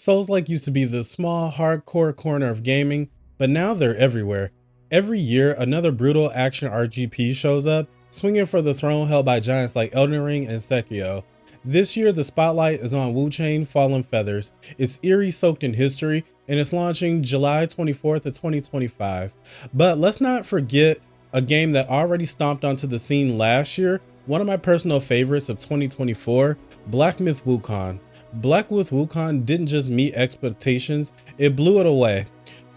Soulslike used to be the small, hardcore corner of gaming, but now they're everywhere. Every year, another brutal action RPG shows up, swinging for the throne held by giants like Elden Ring and Sekiro. This year, the spotlight is on Wuchang Fallen Feathers. It's eerie, soaked in history, and it's launching July 24th of 2025. But let's not forget a game that already stomped onto the scene last year, one of my personal favorites of 2024, Black Myth Wukong. Black Myth Wukong didn't just meet expectations, it blew it away.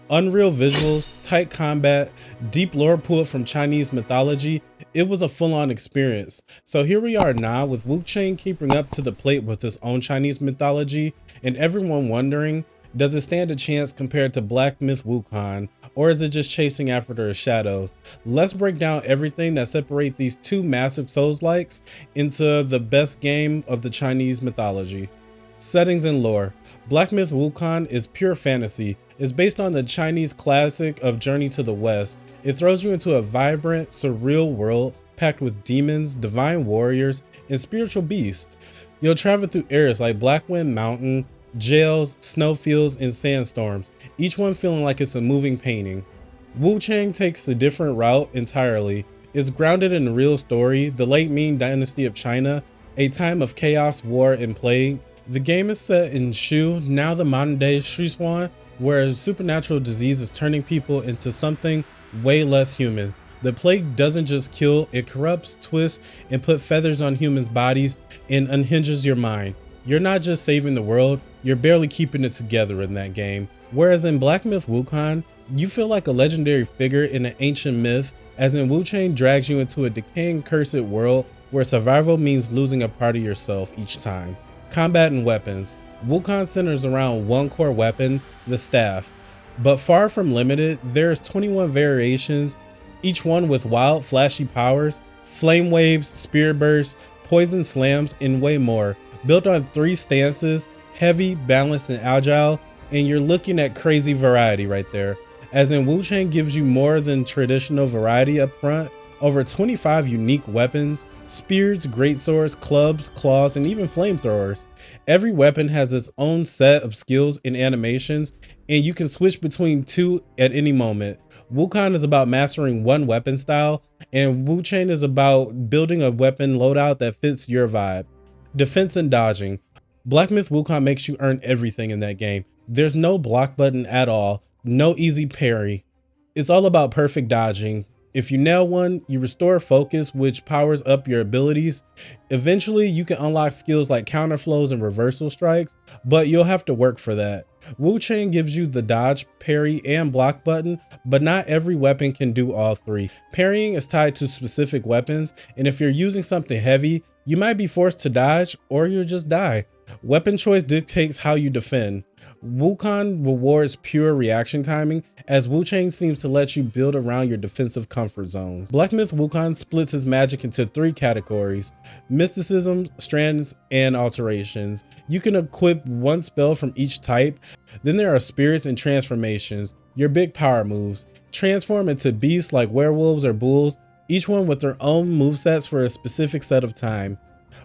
Unreal visuals, tight combat, deep lore pulled from Chinese mythology, it was a full-on experience. So here we are now with Wuchang keeping up to the plate with his own Chinese mythology, and everyone wondering, does it stand a chance compared to Black Myth Wukong, or is it just chasing after their shadows? Let's break down everything that separates these two massive Souls-likes into the best game of the Chinese mythology. Settings and lore. Black Myth Wukong is pure fantasy. It's based on the Chinese classic of Journey to the West. It throws you into a vibrant, surreal world packed with demons, divine warriors, and spiritual beasts. You'll travel through areas like Blackwind Mountain, jails, snowfields, and sandstorms, each one feeling like it's a moving painting. Wuchang takes a different route entirely. It's grounded in a real story, the late Ming Dynasty of China, a time of chaos, war, and plague. The game is set in Shu, now the modern day Sichuan, where a supernatural disease is turning people into something way less human. The plague doesn't just kill, it corrupts, twists, and puts feathers on humans' bodies and unhinges your mind. You're not just saving the world, you're barely keeping it together in that game. Whereas in Black Myth Wukong, you feel like a legendary figure in an ancient myth, as in Wuchang drags you into a decaying, cursed world where survival means losing a part of yourself each time. Combat and weapons. Wukong centers around one core weapon, the staff. But far from limited, there's 21 variations, each one with wild, flashy powers, flame waves, spear bursts, poison slams, and way more. Built on 3 stances, heavy, balanced, and agile, and you're looking at crazy variety right there. As in, Wuchang gives you more than traditional variety up front. Over 25 unique weapons, spears, greatswords, clubs, claws, and even flamethrowers. Every weapon has its own set of skills and animations, and you can switch between 2 at any moment. Wukong is about mastering one weapon style, and Wuchang is about building a weapon loadout that fits your vibe. Defense and dodging. Black Myth Wukong makes you earn everything in that game. There's no block button at all, no easy parry. It's all about perfect dodging. If you nail one, you restore focus, which powers up your abilities. Eventually, you can unlock skills like counterflows and reversal strikes, but you'll have to work for that. Wuchang gives you the dodge, parry, and block button, but not every weapon can do all 3. Parrying is tied to specific weapons, and if you're using something heavy, you might be forced to dodge or you'll just die. Weapon choice dictates how you defend. Wukong rewards pure reaction timing, as Wuchang seems to let you build around your defensive comfort zones. Black Myth Wukong splits his magic into 3 categories: mysticism, strands, and alterations. You can equip one spell from each type. Then there are spirits and transformations, your big power moves. Transform into beasts like werewolves or bulls, each one with their own movesets for a specific set of time.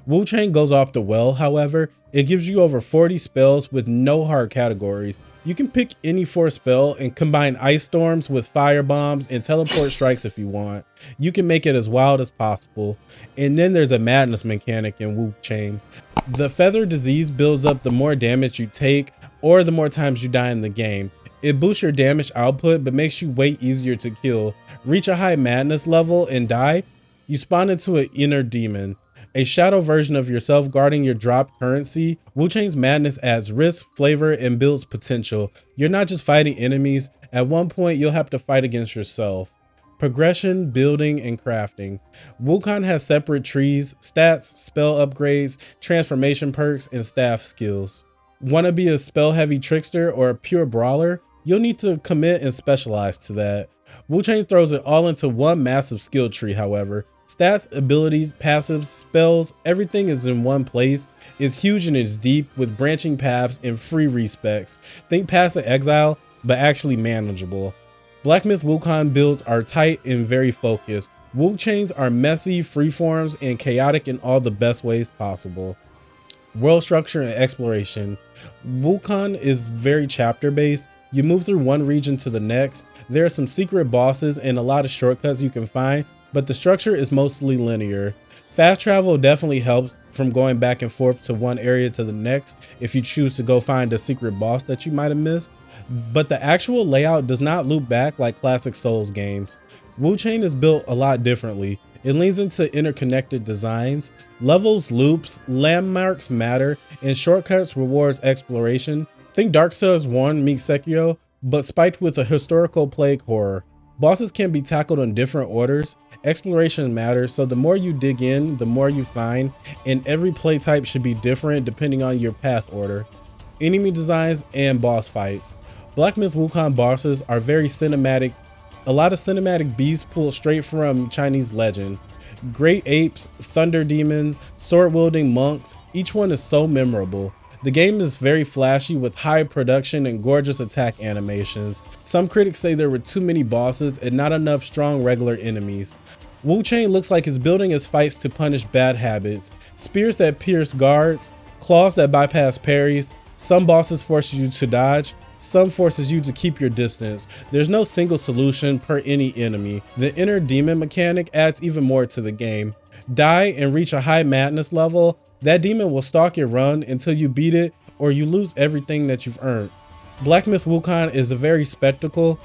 Wuchang goes off the well, however. It gives you over 40 spells with no hard categories. You can pick any 4 spell and combine ice storms with fire bombs and teleport strikes if you want. You can make it as wild as possible. And then there's a madness mechanic in Wuchang. The feather disease builds up the more damage you take or the more times you die in the game. It boosts your damage output but makes you way easier to kill. Reach a high madness level and die, you spawn into an inner demon, a shadow version of yourself guarding your dropped currency. Wuchang's madness adds risk, flavor, and builds potential. You're not just fighting enemies. At one point, you'll have to fight against yourself. Progression, building, and crafting. Wukong has separate trees, stats, spell upgrades, transformation perks, and staff skills. Want to be a spell-heavy trickster or a pure brawler? You'll need to commit and specialize to that. Wuchang throws it all into one massive skill tree, however. Stats, abilities, passives, spells, everything is in one place. It's huge and it's deep with branching paths and free respecs. Think Passive Exile, but actually manageable. Black Myth Wukong builds are tight and very focused. Wuchangs are messy, freeforms, and chaotic in all the best ways possible. World structure and exploration. Wukong is very chapter based. You move through one region to the next. There are some secret bosses and a lot of shortcuts you can find, but the structure is mostly linear. Fast travel definitely helps from going back and forth to one area to the next if you choose to go find a secret boss that you might have missed. But the actual layout does not loop back like classic Souls games. Wuchang is built a lot differently. It leans into interconnected designs. Levels, loops, landmarks matter, and shortcuts rewards exploration. Think Dark Souls 1 meets Sekiro, but spiked with a historical plague horror. Bosses can be tackled in different orders. Exploration matters, so the more you dig in, the more you find, and every play type should be different depending on your path order. Enemy designs and boss fights. Black Myth Wukong bosses are very cinematic. A lot of cinematic beasts pulled straight from Chinese legend. Great apes, thunder demons, sword-wielding monks, each one is so memorable. The game is very flashy with high production and gorgeous attack animations. Some critics say there were too many bosses and not enough strong regular enemies. Wuchang looks like it's building its fights to punish bad habits. Spears that pierce guards, claws that bypass parries. Some bosses force you to dodge, some forces you to keep your distance. There's no single solution per any enemy. The inner demon mechanic adds even more to the game. Die and reach a high madness level, that demon will stalk your run until you beat it or you lose everything that you've earned. Black Myth Wukong is a very spectacle.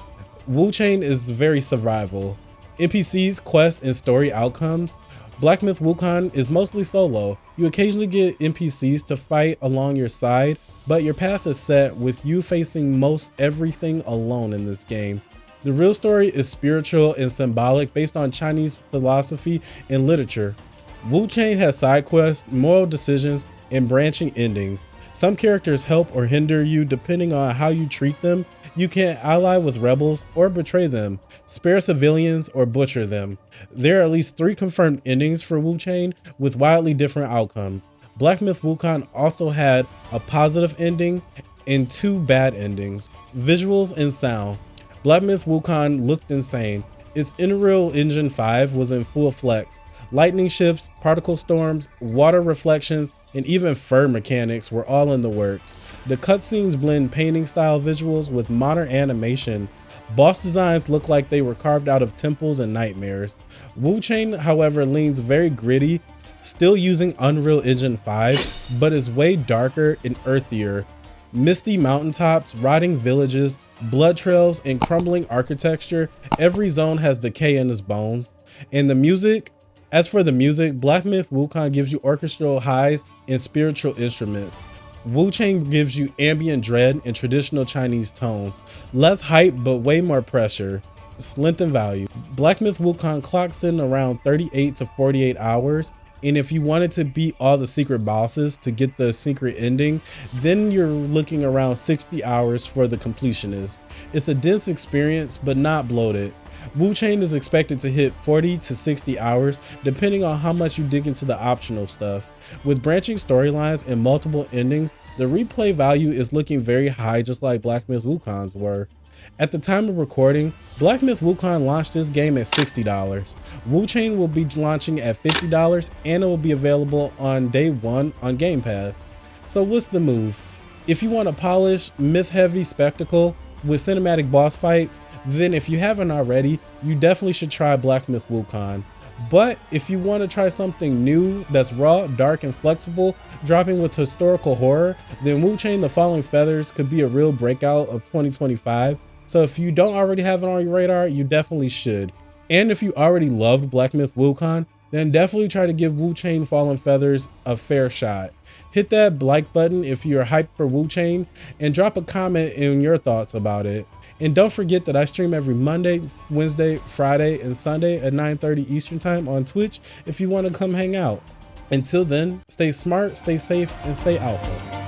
Wuchang is very survival. NPCs, quests, and story outcomes. Black Myth Wukong is mostly solo. You occasionally get NPCs to fight along your side, but your path is set with you facing most everything alone in this game. The real story is spiritual and symbolic based on Chinese philosophy and literature. Wuchang has side quests, moral decisions, and branching endings. Some characters help or hinder you depending on how you treat them. You can ally with rebels or betray them, spare civilians or butcher them. There are at least 3 confirmed endings for Wuchang with wildly different outcomes. Black Myth Wukong also had a positive ending and 2 bad endings. Visuals and sound. Black Myth Wukong looked insane. Its Unreal Engine 5 was in full flex. Lightning shifts, particle storms, water reflections, and even fur mechanics were all in the works. The cutscenes blend painting style visuals with modern animation. Boss designs look like they were carved out of temples and nightmares. Wuchang, however, leans very gritty, still using Unreal Engine 5, but is way darker and earthier. Misty mountaintops, rotting villages, blood trails, and crumbling architecture. Every zone has decay in its bones. And the music, as for the music, Black Myth Wukong gives you orchestral highs and spiritual instruments. Wuchang gives you ambient dread and traditional Chinese tones. Less hype, but way more pressure. Length and value. Black Myth Wukong clocks in around 38 to 48 hours. And if you wanted to beat all the secret bosses to get the secret ending, then you're looking around 60 hours for the completionist. It's a dense experience, but not bloated. Wuchang is expected to hit 40 to 60 hours, depending on how much you dig into the optional stuff. With branching storylines and multiple endings, the replay value is looking very high, just like Black Myth Wukong's were. At the time of recording, Black Myth Wukong launched this game at $60. Wuchang will be launching at $50 and it will be available on day 1 on Game Pass. So what's the move? If you want a polished, myth-heavy spectacle with cinematic boss fights, then if you haven't already, you definitely should try Black Myth Wukong. But if you want to try something new that's raw, dark, and flexible, dropping with historical horror, then Wuchang The Falling Feathers could be a real breakout of 2025. So if you don't already have it on your radar, you definitely should. And if you already loved Black Myth Wukong, then definitely try to give Wuchang Fallen Feathers a fair shot. Hit that like button if you're hyped for Wuchang, and drop a comment in your thoughts about it. And don't forget that I stream every Monday, Wednesday, Friday, and Sunday at 9:30 Eastern Time on Twitch if you want to come hang out. Until then, stay smart, stay safe, and stay alpha.